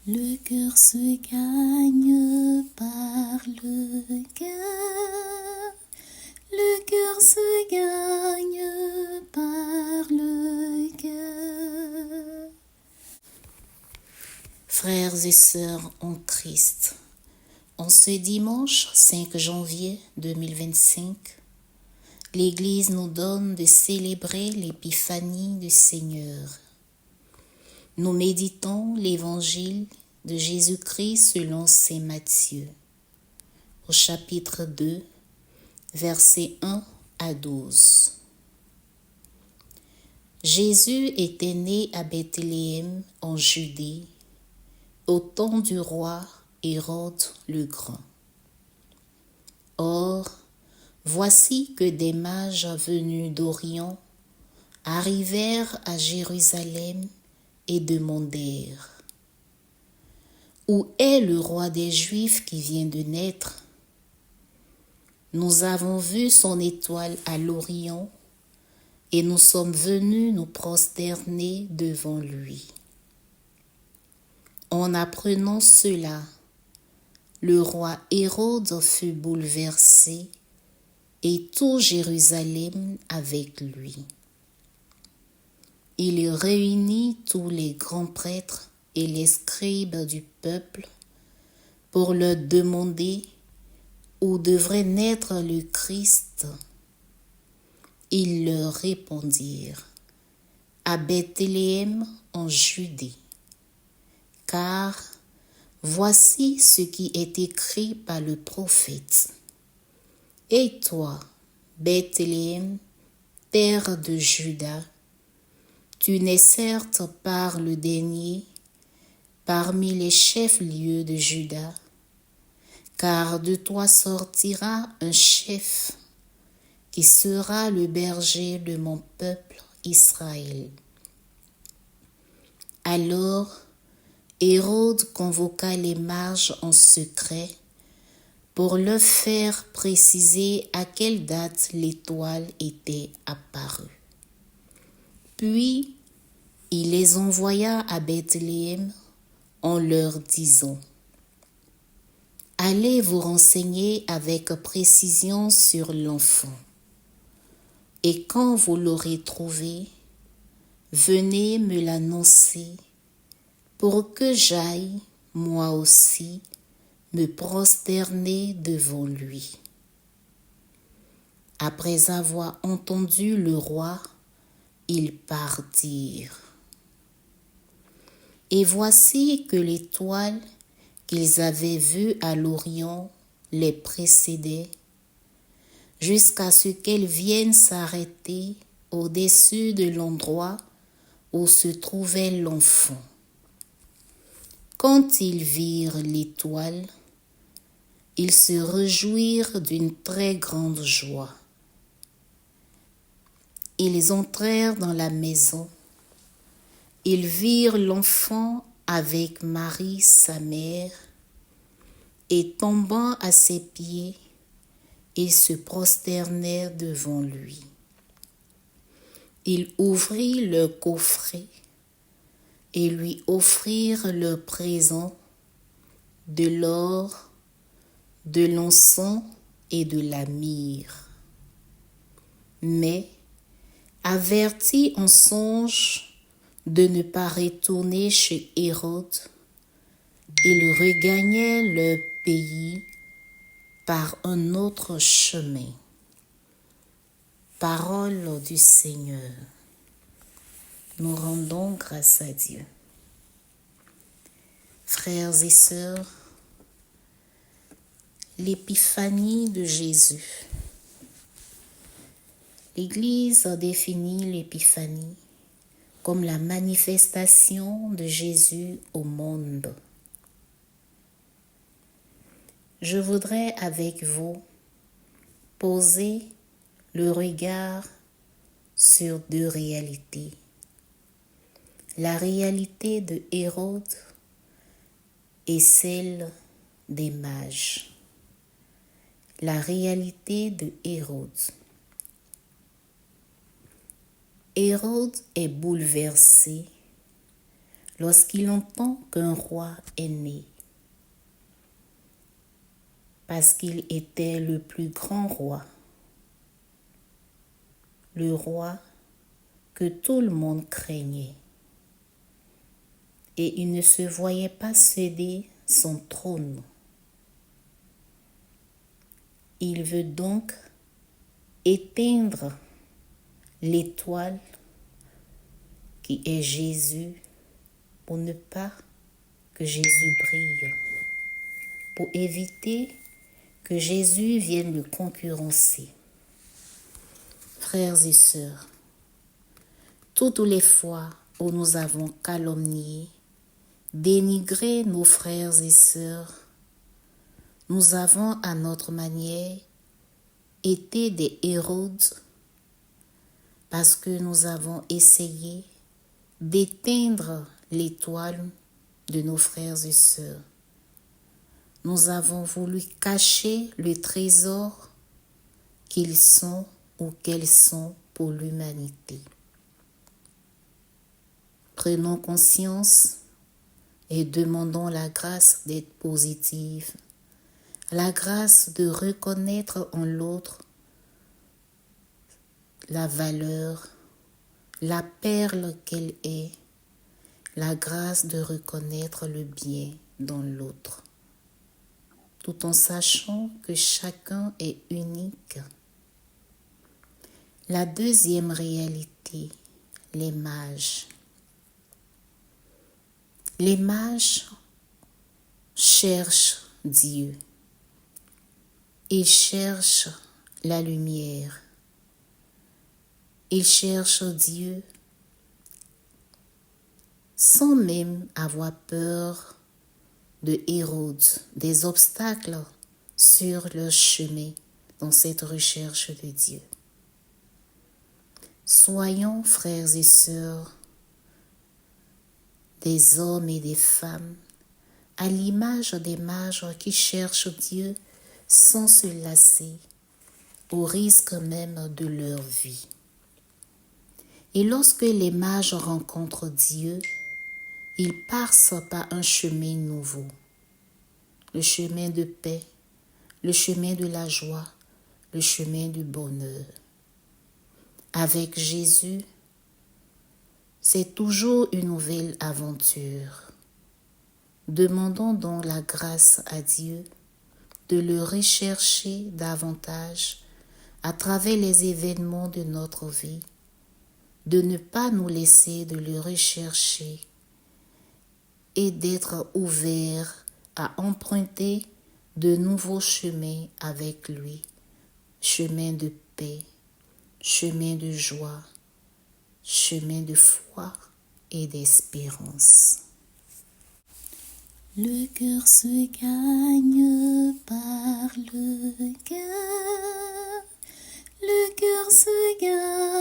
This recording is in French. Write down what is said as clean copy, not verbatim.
Le cœur se gagne par le cœur. Le cœur se gagne par le cœur. Frères et sœurs en Christ, en ce dimanche 5 janvier 2025, l'Église nous donne de célébrer l'épiphanie du Seigneur. Nous méditons l'Évangile de Jésus-Christ selon saint Matthieu, au chapitre 2, versets 1 à 12. Jésus était né à Bethléem en Judée, au temps du roi Hérode le Grand. Or, voici que des mages venus d'Orient arrivèrent à Jérusalem et demandèrent: Où est le roi des Juifs qui vient de naître? Nous avons vu son étoile à l'Orient et nous sommes venus nous prosterner devant lui. En apprenant cela, le roi Hérode fut bouleversé et tout Jérusalem avec lui. Il réunit tous les grands prêtres et les scribes du peuple pour leur demander où devrait naître le Christ. Ils leur répondirent: à Bethléem en Judée, car voici ce qui est écrit par le prophète. Et toi, Bethléem, terre de Juda, tu n'es certes pas le dernier parmi les chefs-lieux de Juda, car de toi sortira un chef qui sera le berger de mon peuple Israël. Alors, Hérode convoqua les mages en secret pour leur faire préciser à quelle date l'étoile était apparue. Puis, il les envoya à Bethléem en leur disant: Allez vous renseigner avec précision sur l'enfant, et quand vous l'aurez trouvé, venez me l'annoncer pour que j'aille, moi aussi, me prosterner devant lui. Après avoir entendu le roi, ils partirent. Et voici que l'étoile qu'ils avaient vue à l'Orient les précédait, jusqu'à ce qu'elle vienne s'arrêter au-dessus de l'endroit où se trouvait l'enfant. Quand ils virent l'étoile, ils se réjouirent d'une très grande joie. Ils entrèrent dans la maison. Ils virent l'enfant avec Marie, sa mère, et tombant à ses pieds, ils se prosternèrent devant lui. Ils ouvrirent leur coffret et lui offrirent leurs présents, de l'or, de l'encens et de la myrrhe. Mais, avertis en songe de ne pas retourner chez Hérode, ils regagnaient leur pays par un autre chemin. Parole du Seigneur. Nous rendons grâce à Dieu. Frères et sœurs, l'épiphanie de Jésus. L'Église a défini l'épiphanie comme la manifestation de Jésus au monde. Je voudrais avec vous poser le regard sur deux réalités. La réalité de Hérode et celle des mages. La réalité de Hérode. Hérode est bouleversé lorsqu'il entend qu'un roi est né, parce qu'il était le plus grand roi, le roi que tout le monde craignait. Et il ne se voyait pas céder son trône. Il veut donc éteindre l'étoile qui est Jésus pour ne pas que Jésus brille, pour éviter que Jésus vienne le concurrencer. Frères et sœurs, toutes les fois où nous avons calomnié, dénigré nos frères et sœurs, nous avons à notre manière été des Hérodes parce que nous avons essayé d'éteindre l'étoile de nos frères et sœurs. Nous avons voulu cacher le trésor qu'ils sont ou qu'elles sont pour l'humanité. Prenons conscience et demandons la grâce d'être positive, la grâce de reconnaître en l'autre la valeur, la perle qu'elle est, la grâce de reconnaître le bien dans l'autre, tout en sachant que chacun est unique. La deuxième réalité, les mages. Les mages cherchent Dieu. Ils cherchent la lumière. Ils cherchent Dieu sans même avoir peur de Hérode, des obstacles sur leur chemin dans cette recherche de Dieu. Soyons, frères et sœurs, des hommes et des femmes, à l'image des mages qui cherchent Dieu sans se lasser, au risque même de leur vie. Et lorsque les mages rencontrent Dieu, ils passent par un chemin nouveau, le chemin de paix, le chemin de la joie, le chemin du bonheur. Avec Jésus, c'est toujours une nouvelle aventure. Demandons donc la grâce à Dieu de le rechercher davantage à travers les événements de notre vie, de ne pas nous laisser de le rechercher et d'être ouverts à emprunter de nouveaux chemins avec lui, chemin de paix, chemin de joie, chemin de foi et d'espérance. Le cœur se gagne par le cœur. Le cœur se gagne